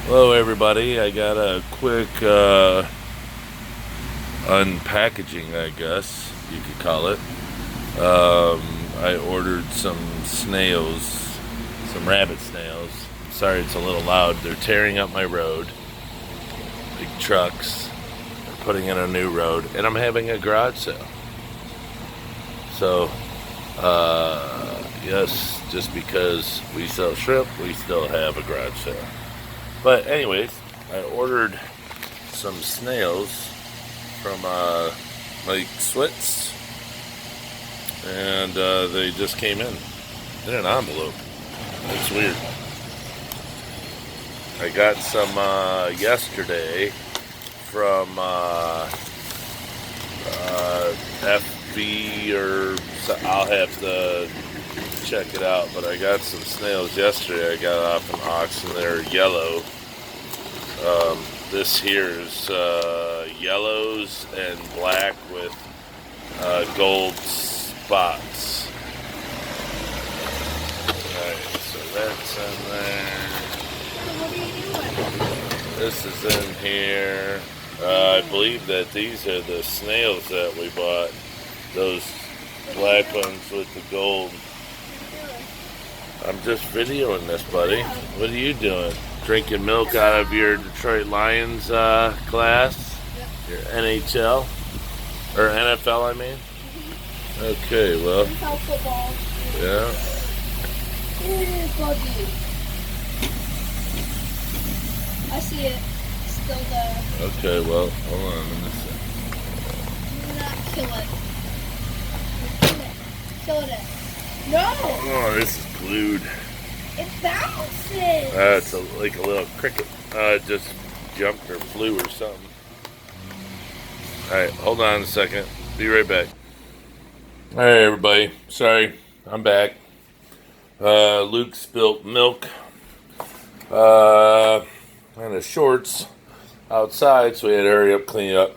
Hello everybody, I got a quick unpackaging, I guess you could call it. I ordered some snails, some rabbit snails. Sorry it's a little loud. They're tearing up my road. Big trucks. They're putting in a new road. And I'm having a garage sale. So, yes, just because we sell shrimp, we still have a garage sale. But anyways, I ordered some snails from Lake Swits, and they just came in an envelope. It's weird. I got some yesterday from FV, or so I'll have to check it out. But I got some snails yesterday. I got off an auction. They're yellow. This here is yellows and black with gold spots. Alright, so that's in there. What are you doing? This is in here. I believe that these are the snails that we bought. Those black ones with the gold. I'm just videoing this, buddy. What are you doing? Drinking milk out of your Detroit Lions class? Yep. Your NHL? Or NFL, I mean? Okay, well, NFL football. yeah. Buggy. I see it. It's still there. Okay, well, hold on a minute. Do not kill it. Kill it. Kill it. No! Oh, this is glued. It bounces! It's like a little cricket. Just jumped or flew or something. Alright, hold on a second. Be right back. Alright, everybody. Sorry, I'm back. Luke spilt milk on his shorts outside, so we had to hurry up, clean up.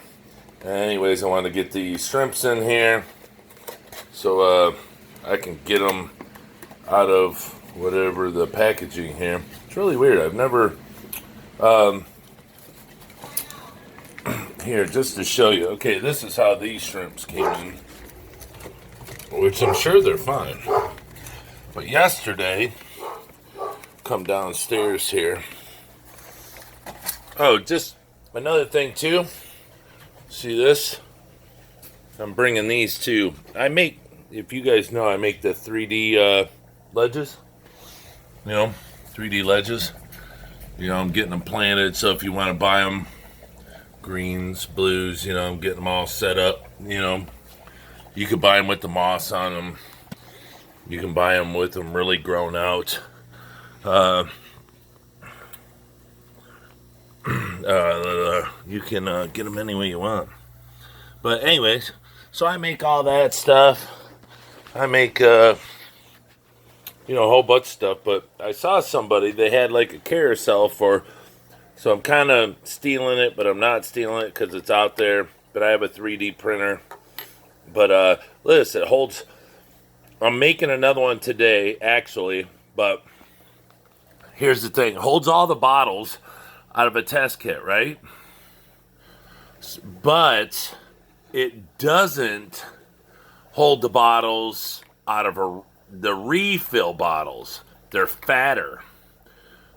Anyways, I wanted to get the shrimps in here so I can get them out of whatever the packaging here. It's really weird. I've never here, just to show you. Okay, this is how these shrimps came in, which I'm sure they're fine. But yesterday, come downstairs here. Oh, just another thing too. See this? I'm bringing these too. I make, if you guys know, I make the 3D ledges. You know, 3D ledges. You know, I'm getting them planted, so if you want to buy them, greens, blues, you know, I'm getting them all set up. You know, you could buy them with the moss on them. You can buy them with them really grown out. You can get them any way you want. But anyways, so I make all that stuff. I make a whole bunch of stuff. But I saw somebody, they had like a carousel for, so I'm kind of stealing it, but I'm not stealing it because it's out there. But I have a 3D printer. But listen, it holds. I'm making another one today, actually. But here's the thing: it holds all the bottles out of a test kit, right? But it doesn't hold the bottles out of the refill bottles. They're fatter.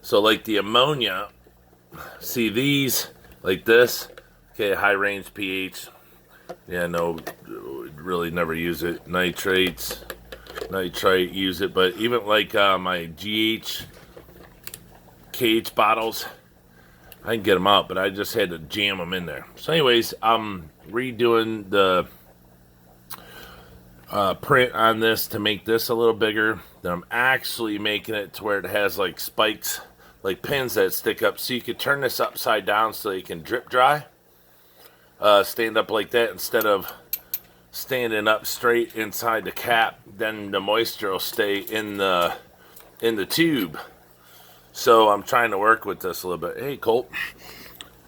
So like the ammonia, see these, like this, okay, high range pH. Yeah, no, really never use it. Nitrite, use it. But even like my GH KH bottles, I can get them out, but I just had to jam them in there. So anyways, I'm redoing the print on this to make this a little bigger. Then I'm actually making it to where it has like spikes, like pins that stick up, so you can turn this upside down so you can drip dry. Stand up like that instead of standing up straight inside the cap. Then the moisture will stay in the tube. So I'm trying to work with this a little bit. Hey, Colt.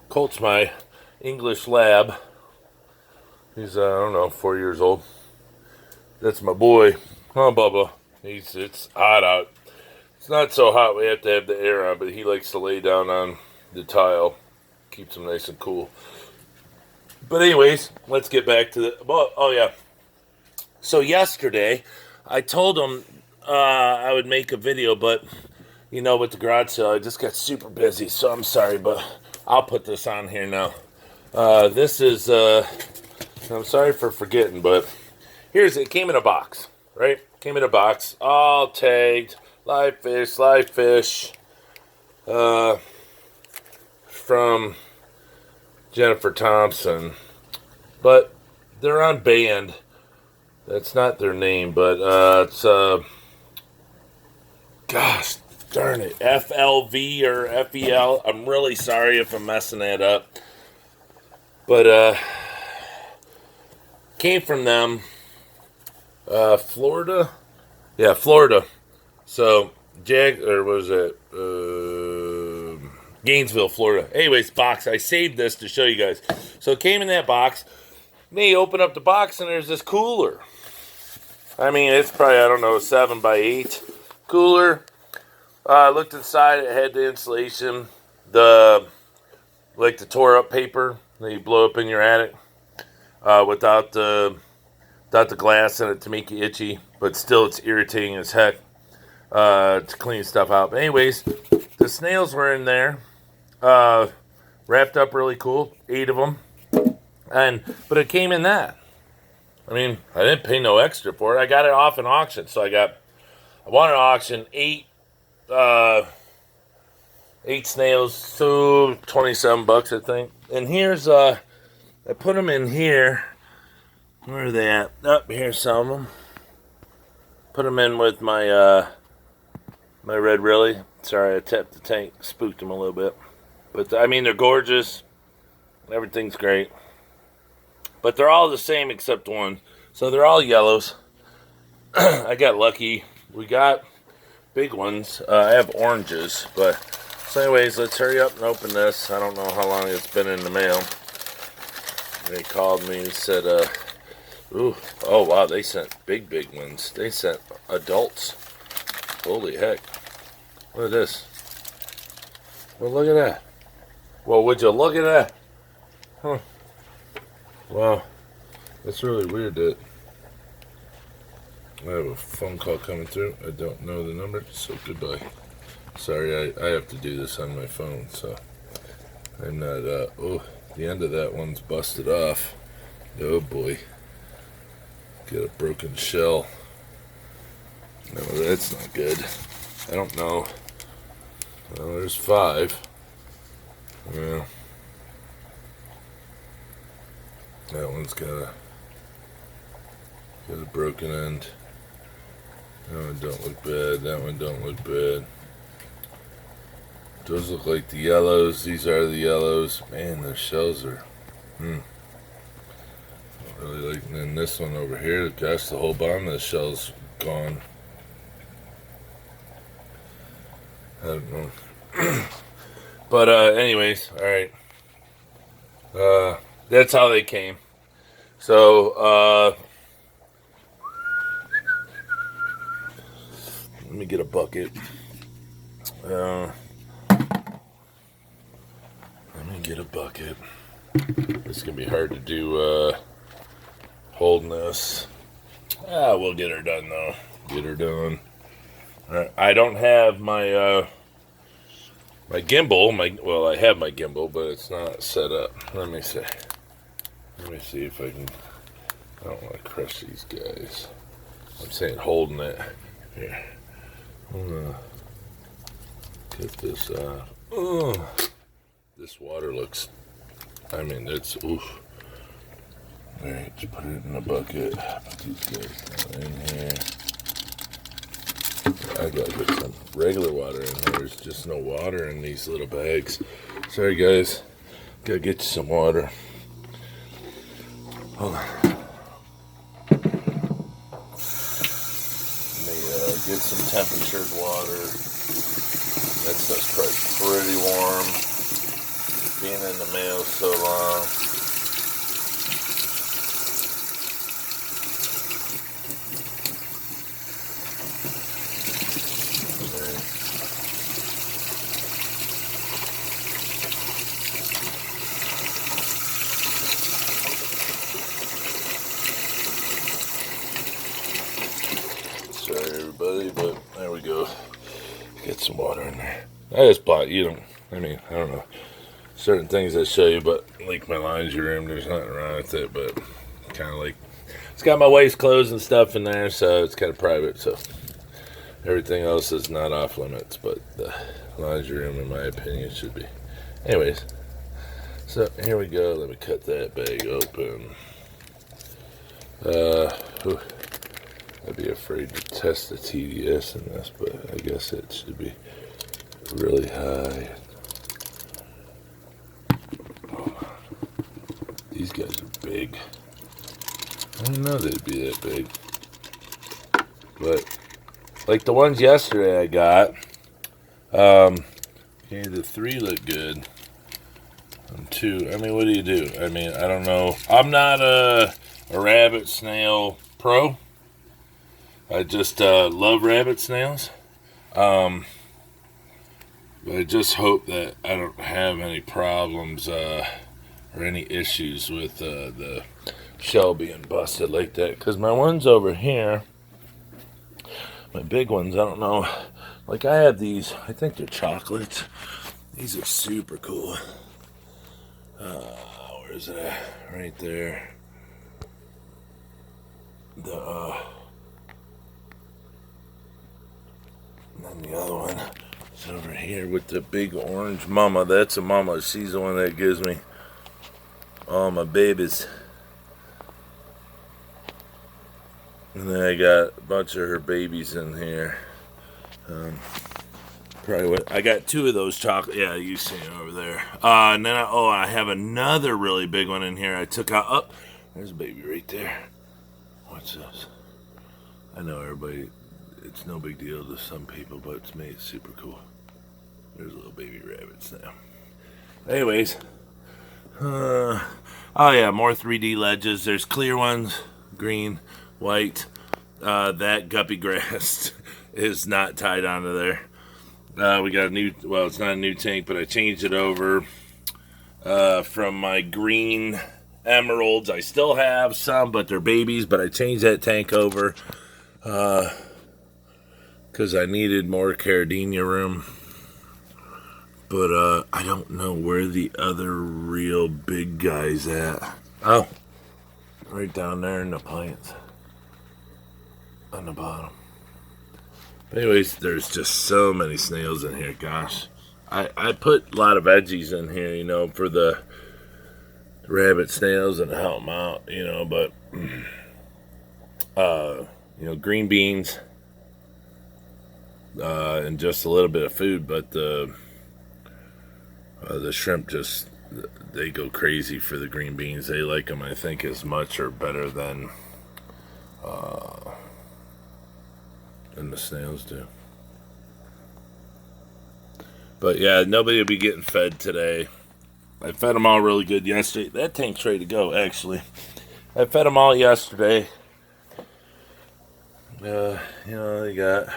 Colt's my English lab. He's, I don't know, 4 years old. That's my boy. Oh, Bubba. It's hot out. It's not so hot we have to have the air on, but he likes to lay down on the tile. Keeps them nice and cool. But anyways, let's get back to the... Oh, yeah. So yesterday, I told them I would make a video, but, you know, with the garage sale, I just got super busy, so I'm sorry, but I'll put this on here now. This is... I'm sorry for forgetting, but it came in a box, right? Came in a box, all tagged, live fish, from Jennifer Thompson, but they're on band. That's not their name, but it's gosh darn it, FLV or FEL. I'm really sorry if I'm messing that up, but came from them, Florida, yeah, Florida. So Gainesville, Florida. Anyways, box. I saved this to show you guys. So it came in that box. Then you open up the box and there's this cooler. I mean, it's probably, I don't know, 7x8 cooler. I looked inside. It had the insulation, the tore up paper that you blow up in your attic, without the glass in it to make you itchy, but still it's irritating as heck to clean stuff out. But anyways, the snails were in there, wrapped up really cool, 8 of them, but it came in that. I mean, I didn't pay no extra for it. I got it off an auction, so I wanted to auction 8 snails, so $27, I think. And here's I put them in here. Where are they at? Up here's some of them. Put them in with my my red Really. Sorry, I tapped the tank, spooked them a little bit. But I mean, they're gorgeous. Everything's great. But they're all the same except one. So they're all yellows. I got lucky. We got big ones. I have oranges. But so anyways, let's hurry up and open this. I don't know how long it's been in the mail. They called me and said, ooh, oh wow, they sent big ones. They sent adults. Holy heck. Look at this. Well, look at that. Well, would you look at that? Huh. Wow. That's really weird that I have a phone call coming through. I don't know the number, so goodbye. Sorry, I have to do this on my phone, so I'm not, oh, the end of that one's busted off. Oh boy. Get a broken shell. No, that's not good. I don't know. Well, there's 5. Well, that one's got a broken end. That one don't look bad. That one don't look bad. Those look like the yellows. These are the yellows. Man, their shells are, really like. And then this one over here, gosh, the whole bottom of the shell's gone. I don't know. But anyways, all right. That's how they came. So let me get a bucket. Let me get a bucket. It's gonna be hard to do holding this. We'll get her done though. Get her done. All right. I don't have my my gimbal. Well, I have my gimbal, but it's not set up. Let me see. Let me see if I can. I don't want to crush these guys. I'm saying holding it. Here. I'm gonna get this off. Oh, this water looks. I mean, it's oof. All right, just put it in a bucket. Put these guys in here. I gotta get some regular water in here. There's just no water in these little bags. Sorry, guys. Gotta get you some water. Hold on. Let me get some temperatured water. That stuff's probably pretty warm. Being in the mail so long. I just bought, I mean, I don't know. Certain things I show you, but like my laundry room, there's nothing wrong with it, but kind of like, it's got my wife's clothes and stuff in there, so it's kind of private, so everything else is not off limits, but the laundry room, in my opinion, should be. Anyways, so here we go. Let me cut that bag open. I'd be afraid to test the TDS in this, but I guess it should be really high. Oh, these guys are big. I didn't know they'd be that big. But like the ones yesterday I got, okay, the 3 look good. And 2, I mean, what do you do? I mean, I don't know. I'm not a rabbit snail pro. I just love rabbit snails. But I just hope that I don't have any problems or any issues with the shell being busted like that. Because my ones over here, my big ones, I don't know. Like I have these, I think they're chocolates. These are super cool. Where's it at? Right there. And then the other one is over here with the big orange mama. That's a mama. She's the one that gives me all my babies. And then I got a bunch of her babies in here. Probably what I got 2 of those chocolate. Yeah, you see it over there. And then I have another really big one in here. I took out. Oh, there's a baby right there. What's this? I know everybody. It's no big deal to some people, but to me it's super cool. There's little baby rabbits now. Anyways, oh yeah, more 3D ledges. There's clear ones, green, white. That guppy grass is not tied onto there. We got a new, well, it's not a new tank, but I changed it over from my green emeralds. I still have some, but they're babies, but I changed that tank over because I needed more Cardinia room. But I don't know where the other real big guy's at. Oh, right down there in the plants on the bottom. Anyways, there's just so many snails in here, gosh. I put a lot of veggies in here, for the rabbit snails and help them out, but, green beans, and just a little bit of food, but the shrimp they go crazy for the green beans. They like them, I think, as much or better than the snails do. But yeah, nobody will be getting fed today. I fed them all really good yesterday. That tank's ready to go, actually. I fed them all yesterday. They got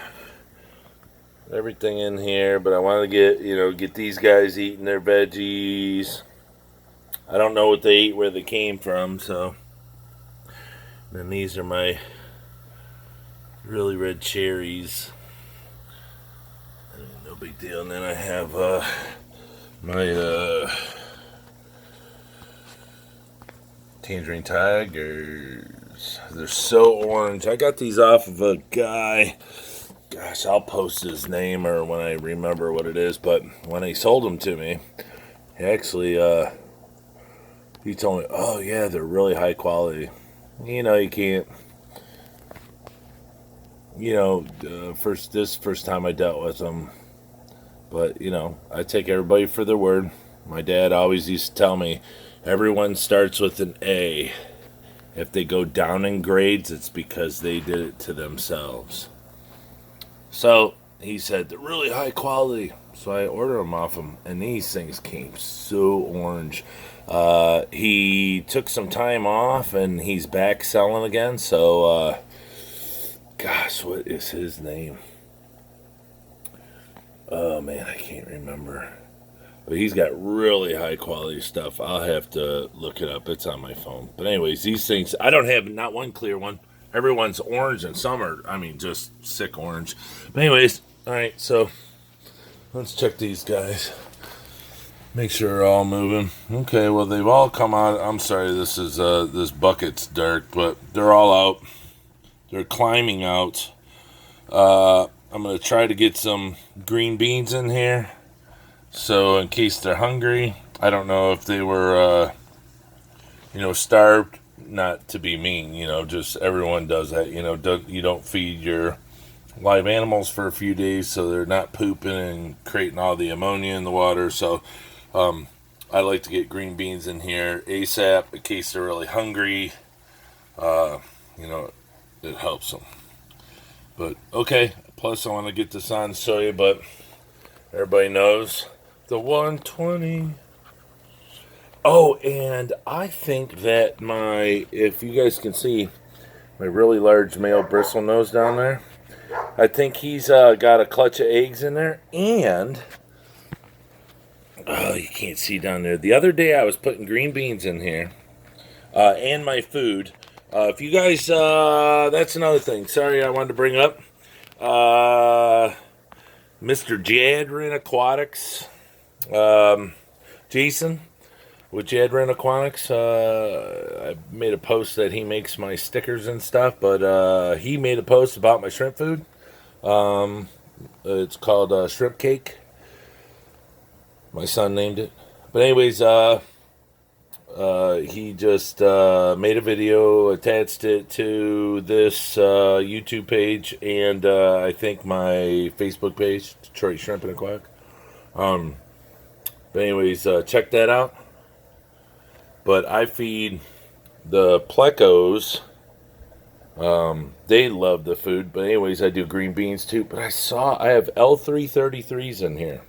everything in here, but I want to get these guys eating their veggies. I don't know what they ate, where they came from, so. And then these are my really red cherries. No big deal. And then I have my tangerine tigers. They're so orange. I got these off of a guy. Gosh, I'll post his name or when I remember what it is. But when he sold them to me, he actually he told me, "Oh yeah, they're really high quality." You can't. First time I dealt with them. But, I take everybody for their word. My dad always used to tell me, everyone starts with an A. If they go down in grades, it's because they did it to themselves. So, he said, they're really high quality. So I ordered them off him, and these things came so orange. He took some time off, and he's back selling again. So, gosh, what is his name? Oh man, I can't remember. But he's got really high quality stuff. I'll have to look it up. It's on my phone. But anyways, these things, I don't have not one clear one. Everyone's orange and some are, just sick orange. But anyways, alright, so Let's check these guys. Make sure they're all moving. Okay, well they've all come out. I'm sorry, this bucket's dark, but they're all out. They're climbing out. I'm gonna try to get some green beans in here, so in case they're hungry. I don't know if they were, starved. Not to be mean, just everyone does that. You don't feed your live animals for a few days, so they're not pooping and creating all the ammonia in the water. So I like to get green beans in here ASAP in case they're really hungry. It helps them. But okay, plus I want to get this on to show you, but everybody knows the 120. Oh, and I think that if you guys can see my really large male bristle nose down there, I think he's got a clutch of eggs in there, and you can't see down there. The other day I was putting green beans in here, and my food. If you guys, that's another thing. Sorry, I wanted to bring up Mr. Jadrin Aquatics, Jason with Jadrin Aquatics. I made a post that he makes my stickers and stuff, but he made a post about my shrimp food. It's called Shrimp Cake. My son named it. But anyways, he just made a video, attached it to this YouTube page, and I think my Facebook page, Detroit Shrimp and Aquatic. But anyways, check that out. But I feed the plecos. They love the food. But anyways, I do green beans too. But I have L333s in here.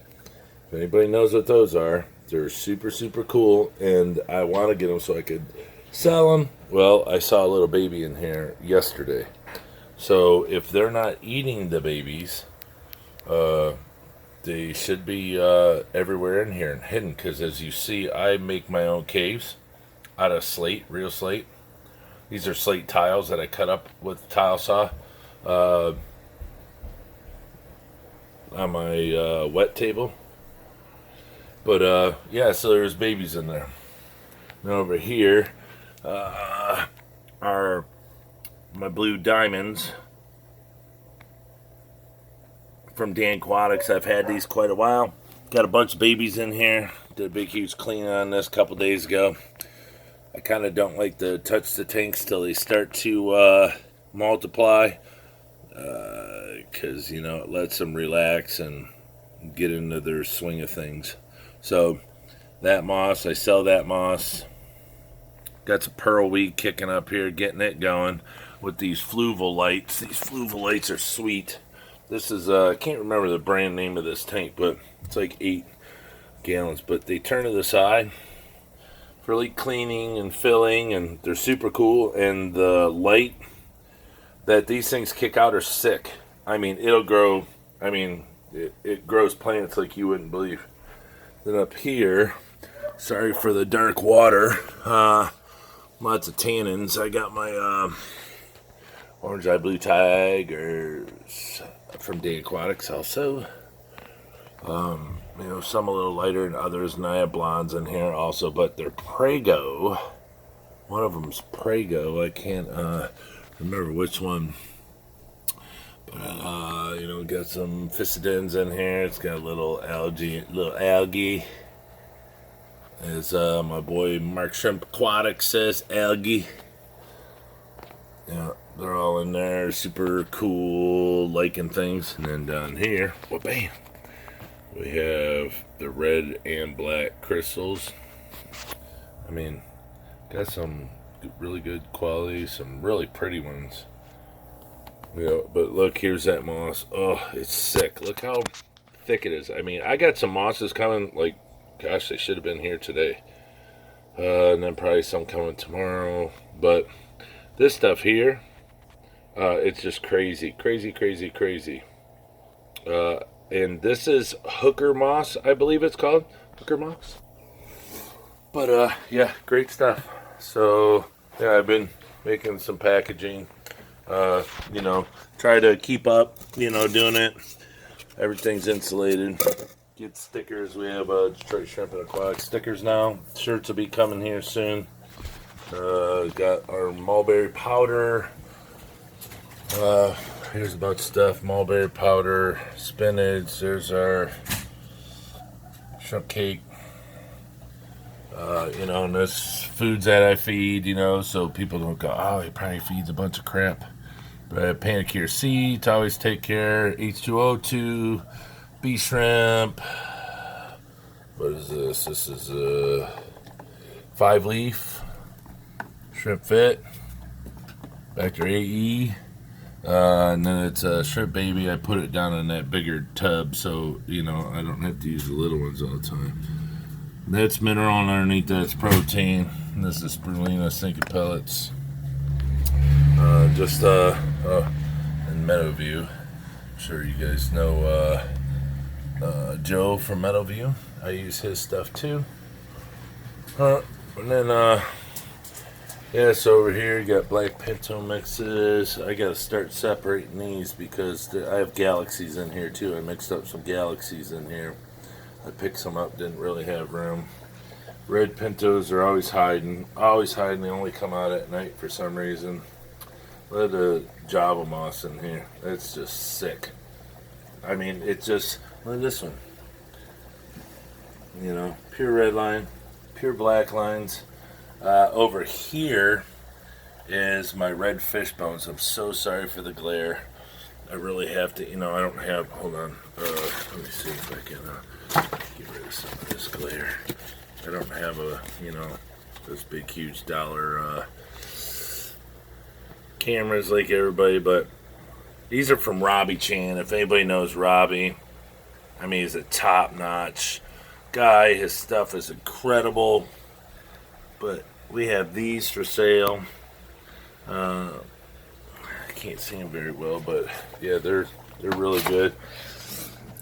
If anybody knows what those are, they're super, super cool. And I want to get them so I could sell them. Well, I saw a little baby in here yesterday. So if they're not eating the babies, they should be everywhere in here and hidden. Because as you see, I make my own caves out of slate, real slate. These are slate tiles that I cut up with tile saw on my wet table. But yeah, so there's babies in there. And over here are my blue diamonds from Dan Aquatics. I've had these quite a while. Got a bunch of babies in here. Did a big huge clean on this a couple days ago. I kind of don't like to touch the tanks till they start to multiply, because it lets them relax and get into their swing of things. So that moss, I sell that moss. Got some pearl weed kicking up here, getting it going with these fluval lights. These fluval lights are sweet. This is I can't remember the brand name of this tank, but it's like 8 gallons. But they turn to the side for like cleaning and filling, and they're super cool. And the light that these things kick out are sick. I mean, it'll grow. I mean, it grows plants like you wouldn't believe. Then up here, sorry for the dark water, lots of tannins. I got my orange eye blue tigers from Dan Aquatics also. Some a little lighter than others, and I have blondes in here also, but they're Prego. One of them's Prego. I can't remember which one. But, got some physidens in here. It's got a little algae. As my boy Mark Shrimp Aquatics says, algae. Yeah, they're all in there. Super cool, liking things. And then down here, bam, we have the red and black crystals. I mean, got some really good quality, some really pretty ones. But look, here's that moss. Oh, it's sick. Look how thick it is. I mean, I got some mosses coming, like, gosh, they should have been here today. And then probably some coming tomorrow. But this stuff here, it's just crazy. Crazy, crazy, crazy. And this is hooker moss, I believe it's called. Hooker moss. But, yeah, great stuff. So, yeah, I've been making some packaging. Try to keep up, doing it. Everything's insulated. get stickers. We have Detroit Shrimp and Aquatic stickers now. Shirts will be coming here soon. Got our mulberry powder. Here's a bunch of stuff. Mulberry powder, spinach. There's our shrimp cake. And this foods that I feed, so people don't go, oh, he probably feeds a bunch of crap. But I have Panacure C to always take care. H2O2, bee shrimp. What is this? This is a 5-leaf shrimp fit. Vector AE. And then it's a shrimp baby. I put it down in that bigger tub so, I don't have to use the little ones all the time. That's mineral, and underneath that's protein. And this is spirulina sinking pellets. In Meadowview. I'm sure you guys know Joe from Meadowview. I use his stuff too. And then, so over here you got black pinto mixes. I gotta start separating these because I have galaxies in here too. I mixed up some galaxies in here. I picked some up, didn't really have room. Red pintos are always hiding. They only come out at night for some reason. Look at the Java moss in here. It's just sick. I mean, look at this one. Pure red line, pure black lines. Over here is my red fish bones. I'm so sorry for the glare. I really have to, I don't have, hold on. Let me see if I can get rid of some of this glare. I don't have those big, huge dollar cameras like everybody, but these are from Robbie Chan. If anybody knows Robbie, he's a top-notch guy. His stuff is incredible. But we have these for sale. I can't see them very well, but yeah, they're really good.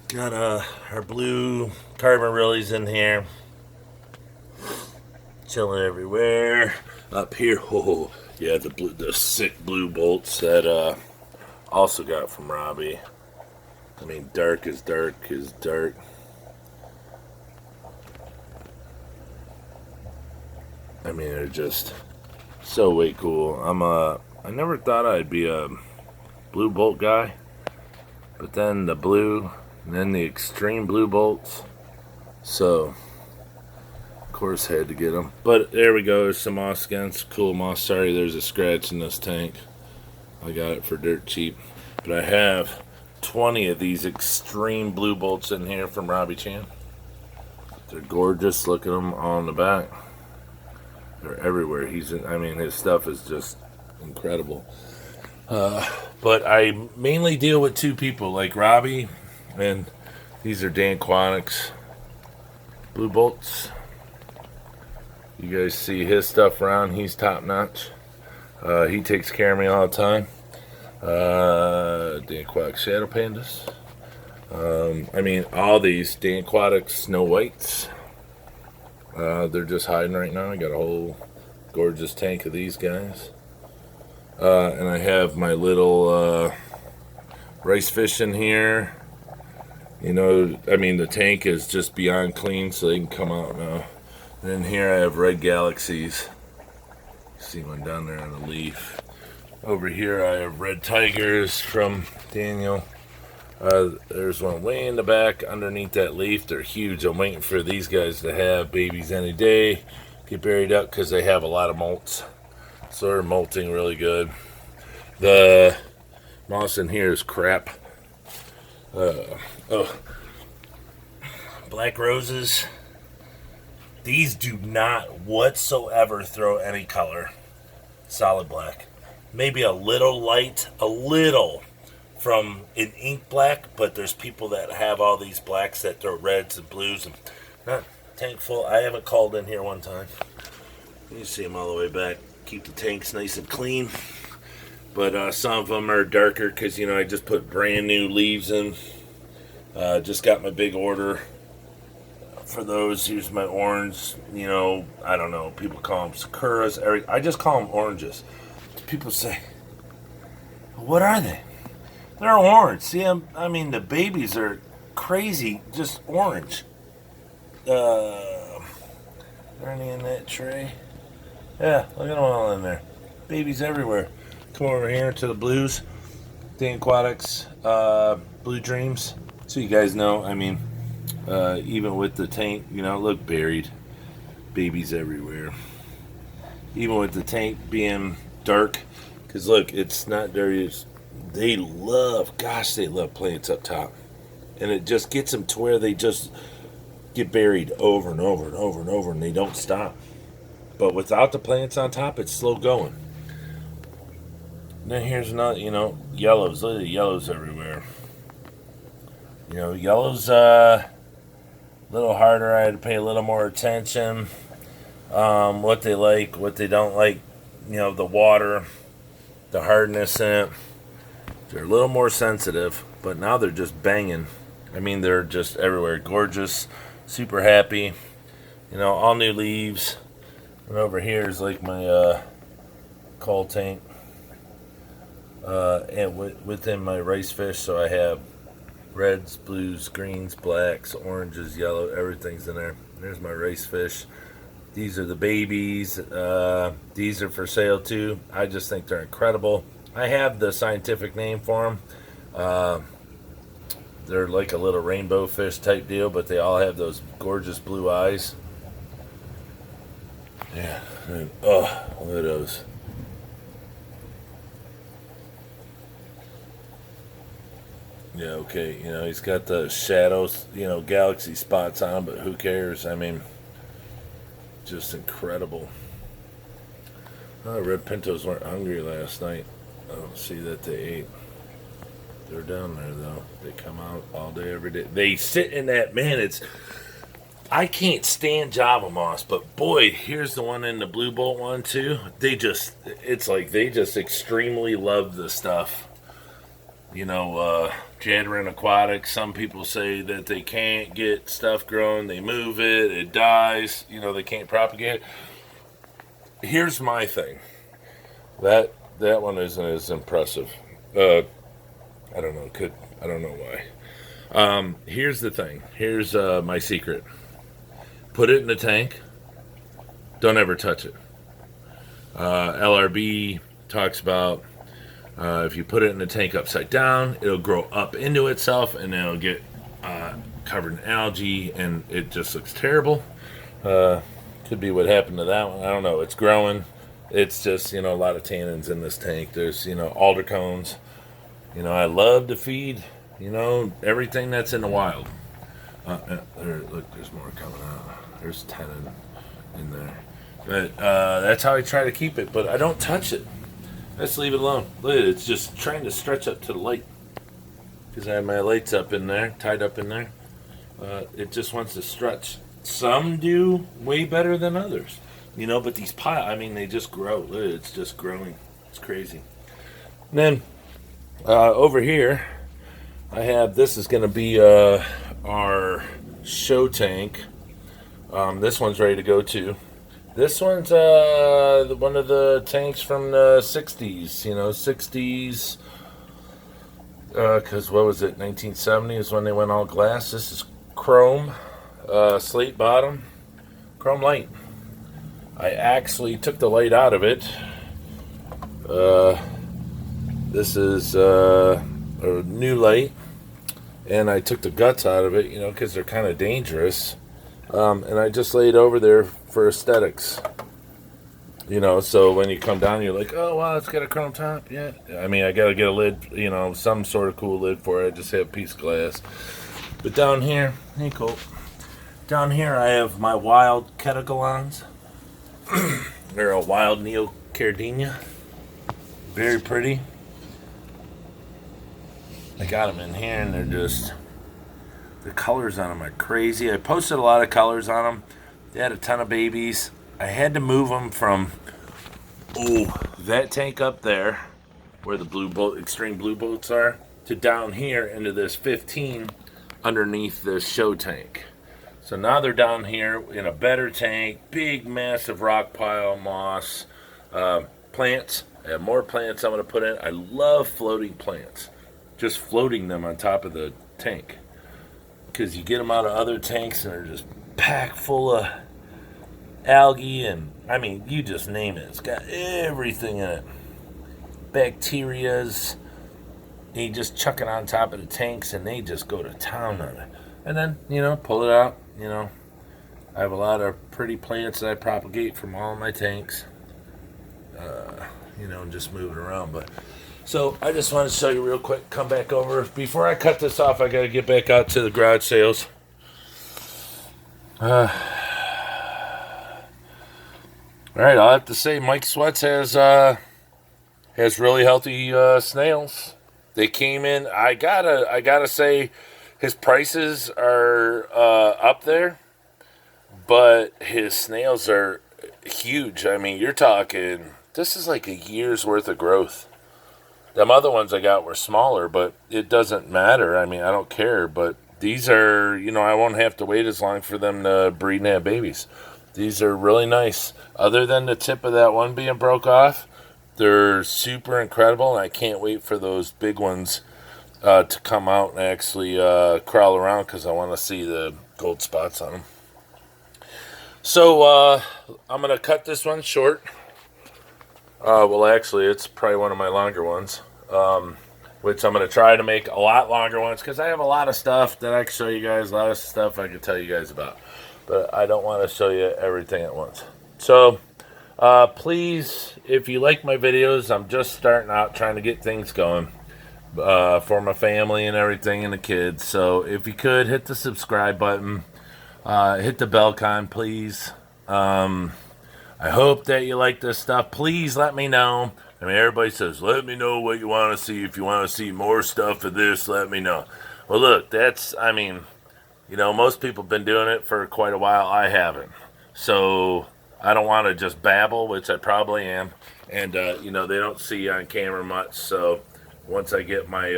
Got our blue carbon realies in here, chilling everywhere. Up here, the sick blue bolts that also got from Robbie. Dark is dark is dark. They're just so way cool. I never thought I'd be a blue bolt guy, but then the blue, and then the extreme blue bolts. So, of course, had to get them. But there we go. There's some moss again. It's cool moss. Sorry, there's a scratch in this tank. I got it for dirt cheap. But I have 20 of these extreme blue bolts in here from Robbie Chan. They're gorgeous. Look at them all in the back. They're everywhere. His stuff is just incredible. But I mainly deal with two people, like Robbie, and these are Dan Quantick's blue bolts. You guys see his stuff around. He's top notch. He takes care of me all the time. Dan Quantick Shadow Pandas. All these Dan Quantick Snow Whites. They're just hiding right now. I got a whole gorgeous tank of these guys. And I have my little rice fish in here. The tank is just beyond clean, so they can come out now. And then here I have red galaxies. See one down there on the leaf. Over here I have red tigers from Daniel. There's one way in the back underneath that leaf. They're huge. I'm waiting for these guys to have babies any day. Get buried up because they have a lot of molts. So they're molting really good. The moss in here is crap. Black roses. These do not whatsoever throw any color. Solid black. Maybe a little light. From an ink black, but there's people that have all these blacks that throw reds and blues, and not tank full. I haven't called in here one time. You see them all the way back. Keep the tanks nice and clean. But some of them are darker because I just put brand new leaves in. Just got my big order for those. Here's my orange. I don't know. People call them sakuras. I just call them oranges. People say, what are they? They're orange. See, the babies are crazy, just orange. Are any in that tray? Yeah, look at them all in there. Babies everywhere. Come over here to the blues. The aquatics, Blue Dreams. So you guys know, I mean, even with the tank, look, buried. Babies everywhere. Even with the tank being dark, because look, it's not dirty. They love plants up top. And it just gets them to where they just get buried over and over and over and over, and they don't stop. But without the plants on top, it's slow going. And then here's another, yellows. Look at the yellows everywhere. Yellows a little harder. I had to pay a little more attention. What they like, what they don't like. The water, the hardness in it. They're a little more sensitive, but now they're just banging. I mean, they're just everywhere. Gorgeous, super happy. All new leaves. And over here is like my coal tank. And within my rice fish, so I have reds, blues, greens, blacks, oranges, yellow, everything's in there. There's my rice fish. These are the babies. These are for sale too. I just think they're incredible. I have the scientific name for them. They're like a little rainbow fish type deal, but they all have those gorgeous blue eyes. Yeah. Look at those. Yeah, okay, he's got the shadows, galaxy spots on him, but who cares? I mean, just incredible. Red pintos weren't hungry last night. I don't see that they ate. They're down there, though. They come out all day, every day. They sit in that, man, I can't stand Java moss, but boy, here's the one in the Blue Bolt one, too. It's like they just extremely love the stuff. Jadrin Aquatics, some people say that they can't get stuff growing, they move it, it dies, they can't propagate it. Here's my thing. That one isn't as impressive. I don't know why. Here's the thing. Here's my secret. Put it in the tank. Don't ever touch it. LRB talks about if you put it in the tank upside down, it'll grow up into itself and it'll get covered in algae and it just looks terrible. Could be what happened to that one. I don't know. It's growing. It's just, a lot of tannins in this tank. There's, alder cones. I love to feed, everything that's in the wild. Look, there's more coming out. There's 10 in there. But that's how I try to keep it. But I don't touch it. Let's leave it alone. Look at it. It's just trying to stretch up to the light. Because I have my lights up in there, tied up in there. It just wants to stretch. Some do way better than others. But these they just grow. Look, it's just growing. It's crazy. And then over here, I have, this is going to be our show tank. This one's ready to go too. This one's one of the tanks from the 60s, 60s, because what was it, 1970 is when they went all glass. This is chrome, slate bottom, chrome light. I actually took the light out of it. This is a new light, and I took the guts out of it, because they're kind of dangerous. And I just laid over there for aesthetics. So when you come down, you're like, oh, wow, it's got a chrome top. Yeah. I got to get a lid, some sort of cool lid for it. I just have a piece of glass. But down here, hey, Colt. Down here, I have my wild Ketogolons. They're a wild Neocardenia. Very pretty. I got them in here, and they're just... The colors on them are crazy. I posted a lot of colors on them. They had a ton of babies. I had to move them from that tank up there, where the extreme blue boats are, to down here into this 15 underneath this show tank. So now they're down here in a better tank, big, massive rock pile, moss, plants. I have more plants I'm going to put in. I love floating plants, just floating them on top of the tank. because you get them out of other tanks and they're just packed full of algae and, I mean, you just name it. It's got everything in it. Bacterias. And you just chuck it on top of the tanks and they just go to town on it. And then, pull it out. I have a lot of pretty plants that I propagate from all of my tanks. And just move it around. But so I just want to show you real quick. Come back over. Before I cut this off, I got to get back out to the garage sales. All right, I'll have to say Mike Sweats has really healthy snails. They came in. I gotta say, his prices are up there, but his snails are huge. I mean, you're talking. This is like a year's worth of growth. Them other ones I got were smaller, but it doesn't matter. I mean, I don't care. But these are, I won't have to wait as long for them to breed and have babies. These are really nice. Other than the tip of that one being broke off, they're super incredible, and I can't wait for those big ones to come out and actually crawl around because I want to see the gold spots on them. So I'm going to cut this one short. Well, actually, it's probably one of my longer ones, which I'm going to try to make a lot longer ones because I have a lot of stuff that I can show you guys, a lot of stuff I can tell you guys about. But I don't want to show you everything at once. So please, if you like my videos, I'm just starting out trying to get things going for my family and everything and the kids. So if you could, hit the subscribe button, hit the bell icon, please. I hope that you like this stuff. Please let me know. I mean, everybody says, let me know what you want to see. If you want to see more stuff of this, let me know. Well, look, most people have been doing it for quite a while. I haven't. So I don't want to just babble, which I probably am. And, they don't see on camera much. So once I get my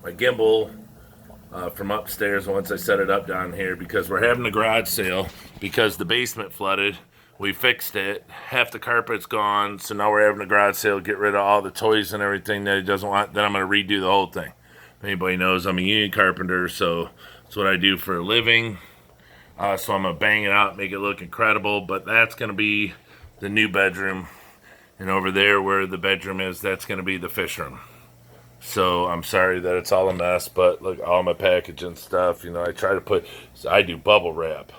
my gimbal from upstairs, once I set it up down here, because we're having a garage sale because the basement flooded. We fixed it. Half the carpet's gone. So now we're having a garage sale, get rid of all the toys and everything that he doesn't want. Then I'm going to redo the whole thing. If anybody knows, I'm a union carpenter, so that's what I do for a living. So I'm going to bang it out, make it look incredible. But that's going to be the new bedroom. And over there where the bedroom is, that's going to be the fish room. So I'm sorry that it's all a mess. But look, all my packaging stuff, I try to put, I do bubble wrap.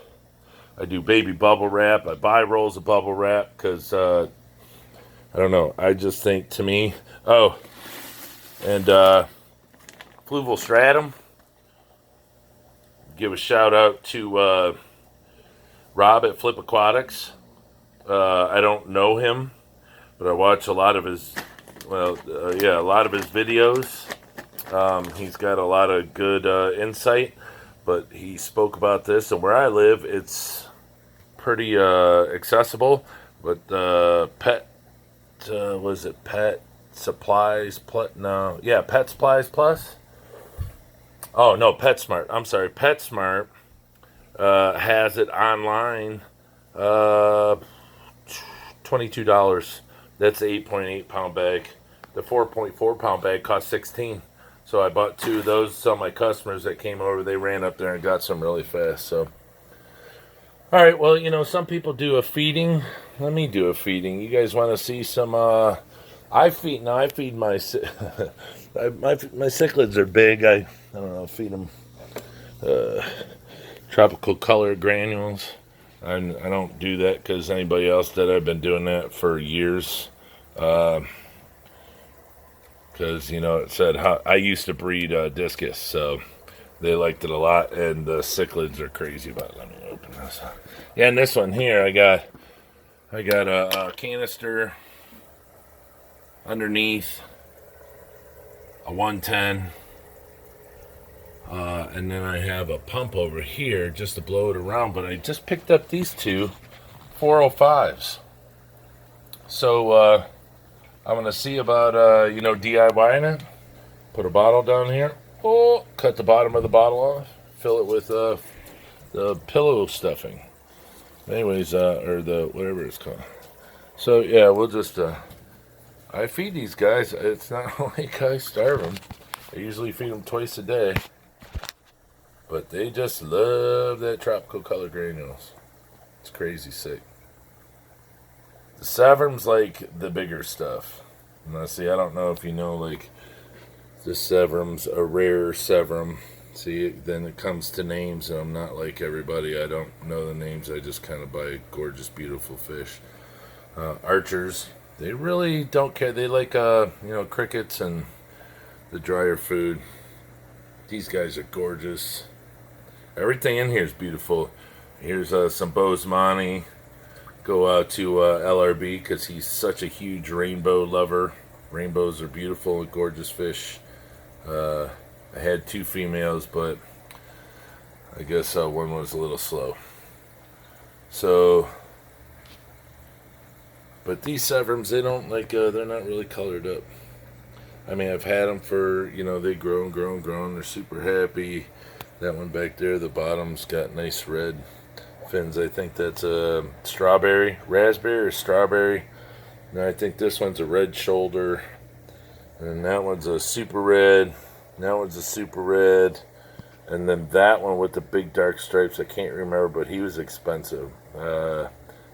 I do baby bubble wrap. I buy rolls of bubble wrap because, I don't know. I just think to me, and Fluval stratum. Give a shout out to Rob at Flip Aquatics. I don't know him, but I watch a lot of his, a lot of his videos. He's got a lot of good insight, but he spoke about this, and where I live, it's pretty accessible. But Pet Supplies Plus? No, yeah, Pet Supplies Plus. Oh no, PetSmart. I'm sorry, PetSmart has it online. $22. That's the 8.8 pound bag. The 4.4 pound bag cost $16. So I bought two of those. Some of my customers that came over, they ran up there and got some really fast. So, all right. Well, some people do a feeding. Let me do a feeding. You guys want to see some? I feed my my cichlids are big. I don't know. Feed them tropical color granules. I don't do that because anybody else did. I've been doing that for years. Because, it said I used to breed discus, so they liked it a lot, and the cichlids are crazy about it. Let me open this. Yeah, and this one here, I got a canister underneath, a 110, and then I have a pump over here just to blow it around, but I just picked up these two 405s. So, I'm going to see about, DIYing it. Put a bottle down here. Oh, cut the bottom of the bottle off. Fill it with the pillow stuffing. Anyways, or the, whatever it's called. So, yeah, we'll just, I feed these guys. It's not like I starve them. I usually feed them twice a day. But they just love that tropical color granules. It's crazy sick. The Savern's like the bigger stuff. Now, see, I don't know if you know, like, the Severum's a rare Severum. See, then it comes to names, and I'm not like everybody. I don't know the names. I just kind of buy gorgeous, beautiful fish. Archers, they really don't care. They like, crickets and the drier food. These guys are gorgeous. Everything in here is beautiful. Here's some Bosemani. Go out to LRB because he's such a huge rainbow lover. Rainbows are beautiful and gorgeous fish. I had 2 females, but I guess one was a little slow. So, but these Severums, they don't like, they're not really colored up. I mean, I've had them for, they grow and grow and grow, and they're super happy. That one back there, the bottom's got nice red fins. I think that's a raspberry or strawberry. And I think this one's a red shoulder. And that one's a super red. That one's a super red. And then that one with the big dark stripes, I can't remember, but he was expensive. I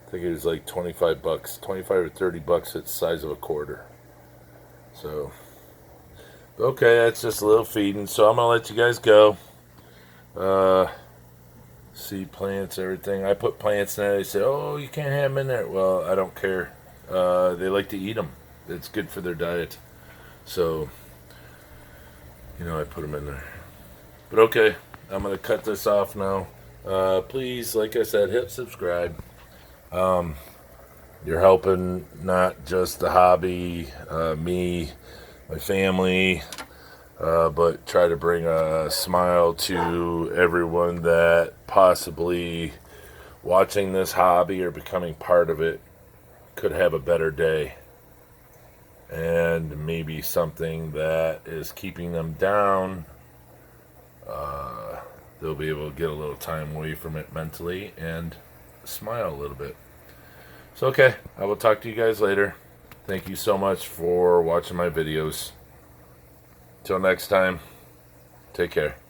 think it was like $25, 25 or $30. It's the size of a quarter. So, okay, that's just a little feeding. So I'm going to let you guys go. Seed plants, everything. I put plants in there. They say, oh, you can't have them in there. Well, I don't care. They like to eat them. It's good for their diet. So, I put them in there. But okay, I'm going to cut this off now. Please, like I said, hit subscribe. You're helping not just the hobby, me, my family, but try to bring a smile to everyone that possibly watching this hobby or becoming part of it could have a better day. And maybe something that is keeping them down, they'll be able to get a little time away from it mentally and smile a little bit. So, okay, I will talk to you guys later. Thank you so much for watching my videos. Till next time, take care.